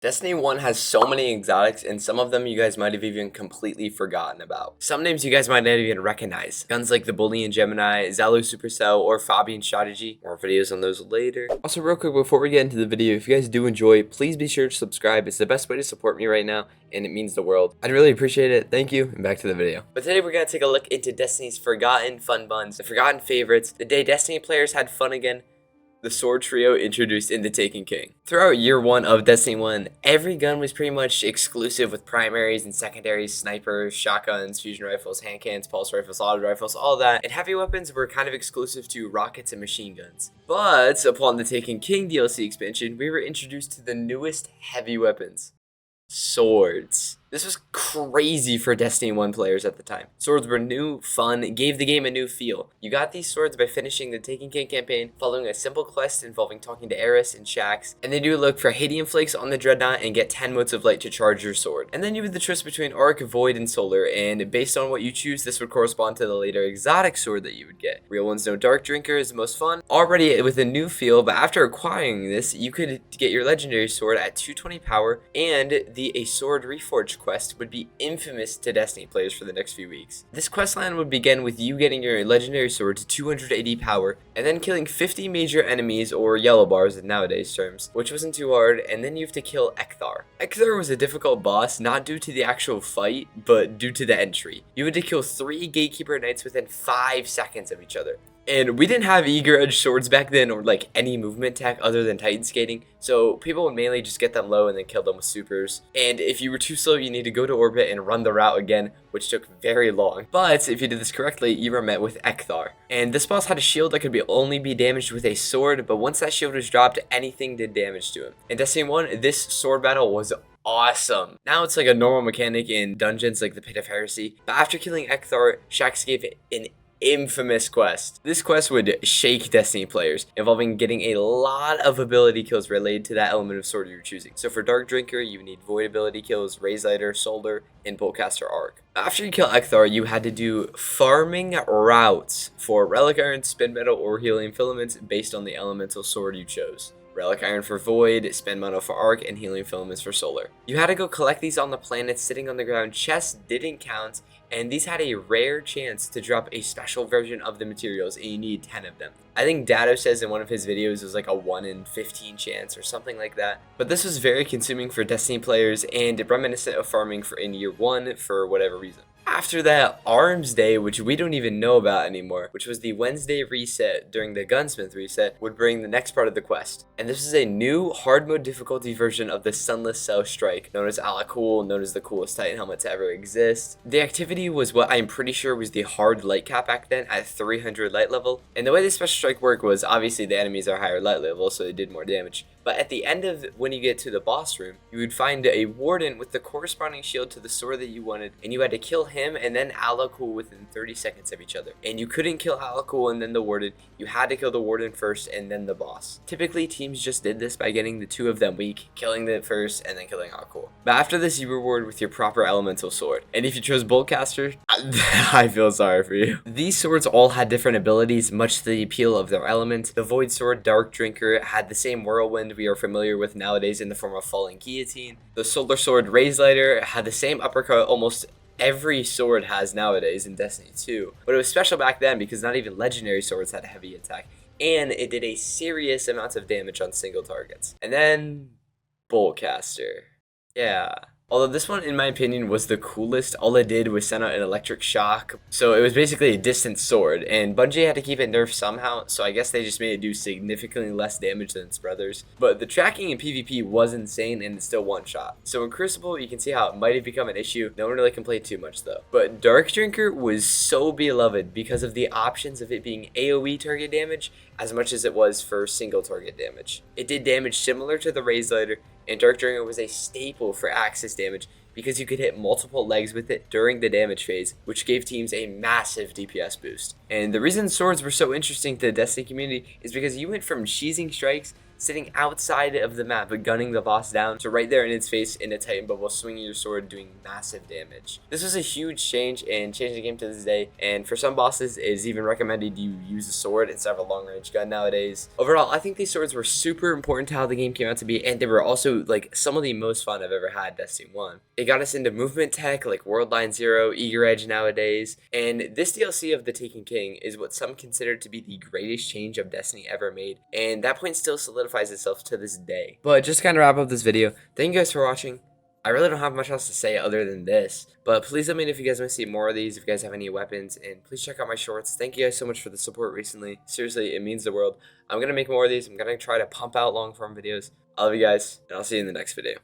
Destiny 1 has so many exotics, and some of them you guys might have even completely forgotten about. Some names you guys might not even recognize. Guns like the Boolean Gemini, Zalu Supercell, or Fabian Strategy. More videos on those later. Also, real quick, before we get into the video, if you guys do enjoy, please be sure to subscribe. It's the best way to support me right now, and it means the world. I'd really appreciate it. Thank you, and back to the video. But today we're going to take a look into Destiny's forgotten fun buns, the forgotten favorites, the day Destiny players had fun again, the sword trio introduced in The Taken King. Throughout year 1 of Destiny 1, every gun was pretty much exclusive with primaries and secondaries, snipers, shotguns, fusion rifles, hand cannons, pulse rifles, auto rifles, all that, and heavy weapons were kind of exclusive to rockets and machine guns. But upon the Taken King DLC expansion, we were introduced to the newest heavy weapons: swords. This was crazy for Destiny 1 players at the time. Swords were new, fun, gave the game a new feel. You got these swords by finishing the Taken King campaign, following a simple quest involving talking to Eris and Shaxx, and then you would look for Hadium Flakes on the Dreadnought and get 10 motes of light to charge your sword. And then you had the choice between Arc, Void, and Solar, and based on what you choose, this would correspond to the later exotic sword that you would get. Real One's No Dark Drinker is the most fun, already with a new feel, but after acquiring this, you could get your legendary sword at 220 power, and the A Sword Reforged quest would be infamous to Destiny players for the next few weeks. This questline would begin with you getting your legendary sword to 280 power, and then killing 50 major enemies, or yellow bars in nowadays terms, which wasn't too hard, and then you have to kill Ekthar. Ekthar was a difficult boss, not due to the actual fight, but due to the entry. You had to kill 3 Gatekeeper Knights within 5 seconds of each other. And we didn't have eager edge swords back then, or like any movement tech other than Titan Skating, so people would mainly just get them low and then kill them with supers. And if you were too slow, you need to go to orbit and run the route again, which took very long. But if you did this correctly, you were met with Ekthar. And this boss had a shield that could only be damaged with a sword, but once that shield was dropped, anything did damage to him. In Destiny 1, this sword battle was awesome. Now it's like a normal mechanic in dungeons like the Pit of Heresy, but after killing Ekthar, Shaxx gave it an infamous quest. This quest would shake Destiny players, involving getting a lot of ability kills related to that element of sword you're choosing. So for Dark Drinker, you need Void ability kills, Raise Lighter, Solar, and Boltcaster Arc. After you kill Ekthar, you had to do farming routes for Relic Iron, Spin Metal, or Healing Filaments based on the elemental sword you chose. Relic Iron for Void, Spin Metal for Arc, and Healing Filaments for Solar. You had to go collect these on the planet sitting on the ground. Chests didn't count, and these had a rare chance to drop a special version of the materials, and you need 10 of them. I think Dado says in one of his videos it was like a 1 in 15 chance or something like that. But this was very consuming for Destiny players and reminiscent of farming in year 1 for whatever reason. After that, Arms Day, which we don't even know about anymore, which was the Wednesday reset during the Gunsmith reset, would bring the next part of the quest. And this is a new hard mode difficulty version of the Sunless Cell Strike, known as Ala-Cool, known as the coolest Titan helmet to ever exist. The activity was what I'm pretty sure was the hard light cap back then at 300 light level. And the way the special strike worked was obviously the enemies are higher light level, so they did more damage. But at the end of when you get to the boss room, you would find a warden with the corresponding shield to the sword that you wanted, and you had to kill him and then Ala-Cool within 30 seconds of each other. And you couldn't kill Ala-Cool and then the warden, you had to kill the warden first and then the boss. Typically, teams just did this by getting the 2 of them weak, killing them first, and then killing Ala-Cool. But after this, you reward with your proper elemental sword. And if you chose Boltcaster, I feel sorry for you. These swords all had different abilities, much to the appeal of their element. The Void Sword, Dark Drinker, had the same whirlwind we are familiar with nowadays in the form of Falling Guillotine. The Solar Sword, Raise Lighter, had the same uppercut almost every sword has nowadays in Destiny 2. But it was special back then because not even legendary swords had a heavy attack, and it did a serious amount of damage on single targets. And then Boltcaster. Yeah. Although this one, in my opinion, was the coolest. All it did was send out an electric shock. So it was basically a distant sword. And Bungie had to keep it nerfed somehow. So I guess they just made it do significantly less damage than its brothers. But the tracking in PvP was insane, and it's still one shot. So in Crucible, you can see how it might have become an issue. No one really complained too much though. But Dark Drinker was so beloved because of the options of it being AoE target damage as much as it was for single target damage. It did damage similar to the Raise Lighter, and Dark Drinker was a staple for axis damage because you could hit multiple legs with it during the damage phase, which gave teams a massive DPS boost. And the reason swords were so interesting to the Destiny community is because you went from cheesing strikes sitting outside of the map, gunning the boss down. So right there in its face in a Titan bubble, swinging your sword, doing massive damage. This was a huge change and changed the game to this day. And for some bosses, it is even recommended you use a sword instead of a long range gun nowadays. Overall, I think these swords were super important to how the game came out to be, and they were also like some of the most fun I've ever had Destiny 1. It got us into movement tech like World Line Zero, Eager Edge nowadays, and this DLC of The Taken King is what some consider to be the greatest change of Destiny ever made, and that point still solidifies itself to this day. But just to kind of wrap up this video, thank you guys for watching. I really don't have much else to say other than this, but please let me know if you guys want to see more of these, if you guys have any weapons, and please check out my shorts. Thank you guys so much for the support recently. Seriously, it means the world. I'm going to make more of these. I'm going to try to pump out long form videos. I love you guys, and I'll see you in the next video.